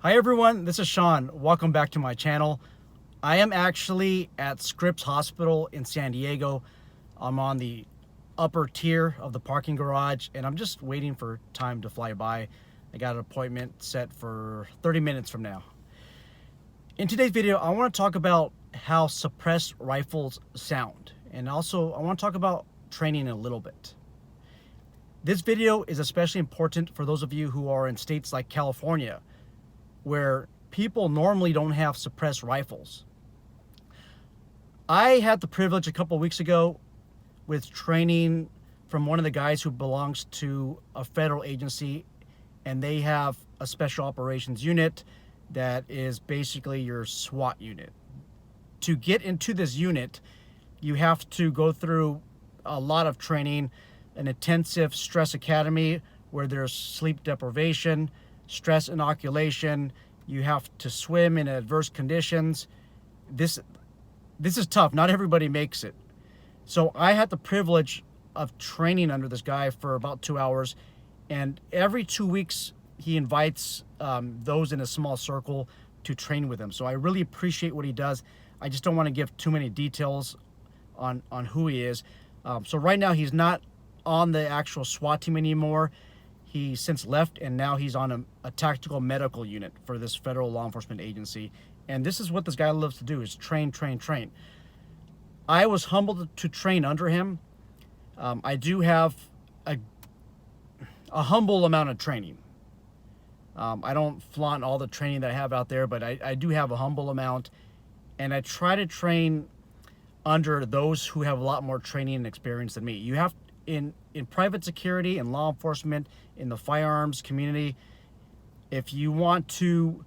Hi everyone, this is Sean. Welcome back to my channel. I am actually at Scripps Hospital in San Diego. I'm on the upper tier of the parking garage and I'm just waiting for time to fly by. I got an appointment set for 30 minutes from now. In today's video, I want to talk about how suppressed rifles sound, and also I want to talk about training a little bit. This video is especially important for those of you who are in states like California, where people normally don't have suppressed rifles. I had the privilege a couple weeks ago with training from one of the guys who belongs to a federal agency, and they have a special operations unit that is basically your SWAT unit. To get into this unit, you have to go through a lot of training, an intensive stress academy where there's sleep deprivation, stress inoculation. You have to swim in adverse conditions. This is tough. Not everybody makes it. So I had the privilege of training under this guy for about 2 hours, and every 2 weeks he invites those in a small circle to train with him. So I really appreciate what he does. I just don't want to give too many details on who he is. So right now he's not on the actual SWAT team anymore. He since left, and now he's on a tactical medical unit for this federal law enforcement agency. And this is what this guy loves to do, is train, train, train. I was humbled to train under him. I do have a humble amount of training. I don't flaunt all the training that I have out there, but I do have a humble amount. And I try to train under those who have a lot more training and experience than me. You have, in private security and law enforcement, in the firearms community, if you want to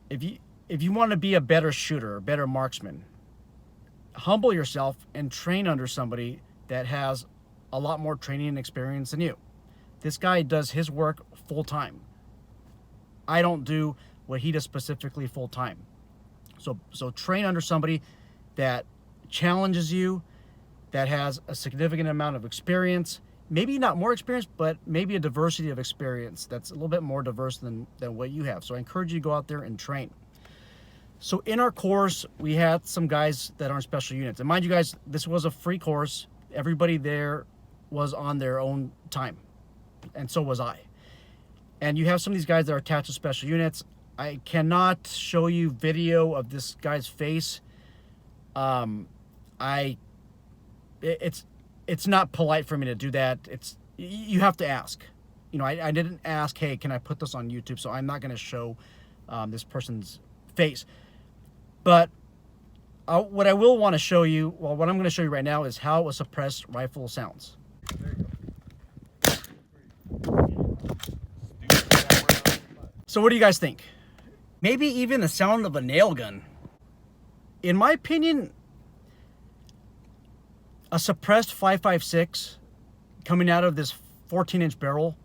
be a better shooter, a better marksman, humble yourself and train under somebody that has a lot more training and experience than you. This guy does his work full time. I don't do what he does specifically full time. So train under somebody that challenges you, that has a significant amount of experience, maybe not more experience, but maybe a diversity of experience that's a little bit more diverse than what you have. So I encourage you to go out there and train. So in our course, we had some guys that are in special units. And mind you guys, this was a free course. Everybody there was on their own time, and so was I. And you have some of these guys that are attached to special units. I cannot show you video of this guy's face. It's not polite for me to do that. You have to ask. You know, I didn't ask, hey, can I put this on YouTube? So I'm not going to show this person's face. But what I will want to show you, well, what I'm going to show you right now is how a suppressed rifle sounds. So what do you guys think? Maybe even the sound of a nail gun. In my opinion, a suppressed 5.56 coming out of this 14-inch barrel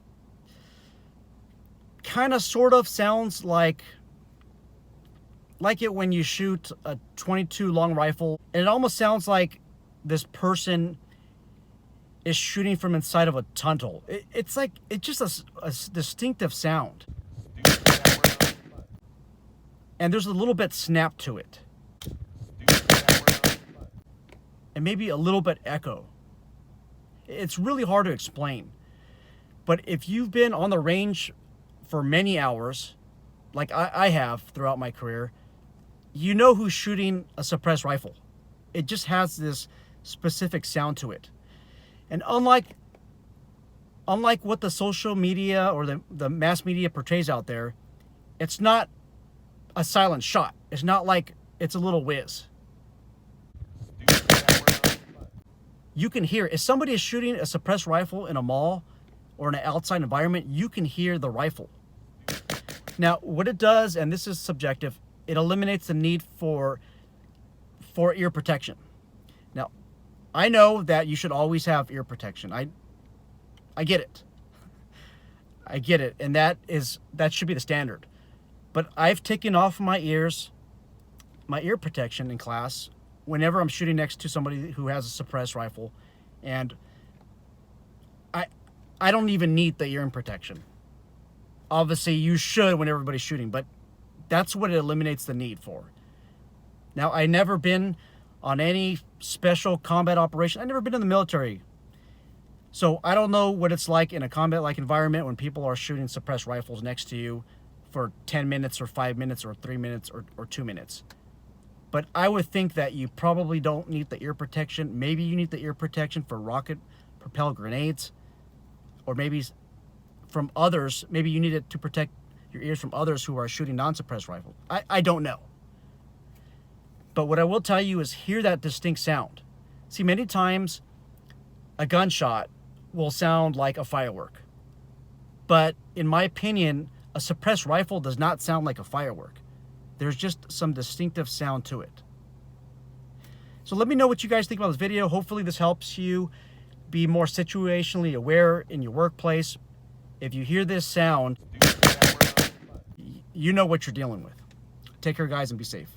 kind of sort of sounds like it when you shoot a 22 long rifle. And it almost sounds like this person is shooting from inside of a tunnel. It's just a distinctive sound. And there's a little bit snap to it. And maybe a little bit echo. It's really hard to explain. But if you've been on the range for many hours, like I have throughout my career, you know who's shooting a suppressed rifle. It just has this specific sound to it. And unlike what the social media or the mass media portrays out there, it's not a silent shot. It's not like it's a little whiz. You can hear, if somebody is shooting a suppressed rifle in a mall or in an outside environment, you can hear the rifle. Now, what it does, and this is subjective, it eliminates the need for ear protection. Now, I know that you should always have ear protection. I get it. I get it, and that should be the standard. But I've taken off my ear protection in class whenever I'm shooting next to somebody who has a suppressed rifle, and I don't even need the ear protection. Obviously, you should when everybody's shooting, but that's what it eliminates the need for. Now, I've never been on any special combat operation. I've never been in the military. So I don't know what it's like in a combat-like environment when people are shooting suppressed rifles next to you for 10 minutes or 5 minutes or 3 minutes or 2 minutes. But I would think that you probably don't need the ear protection. Maybe you need the ear protection for rocket-propelled grenades, or maybe from others. Maybe you need it to protect your ears from others who are shooting non-suppressed rifles. I don't know. But what I will tell you is hear that distinct sound. See, many times a gunshot will sound like a firework. But in my opinion, a suppressed rifle does not sound like a firework. There's just some distinctive sound to it. So let me know what you guys think about this video. Hopefully this helps you be more situationally aware in your workplace. If you hear this sound, you know what you're dealing with. Take care, guys, and be safe.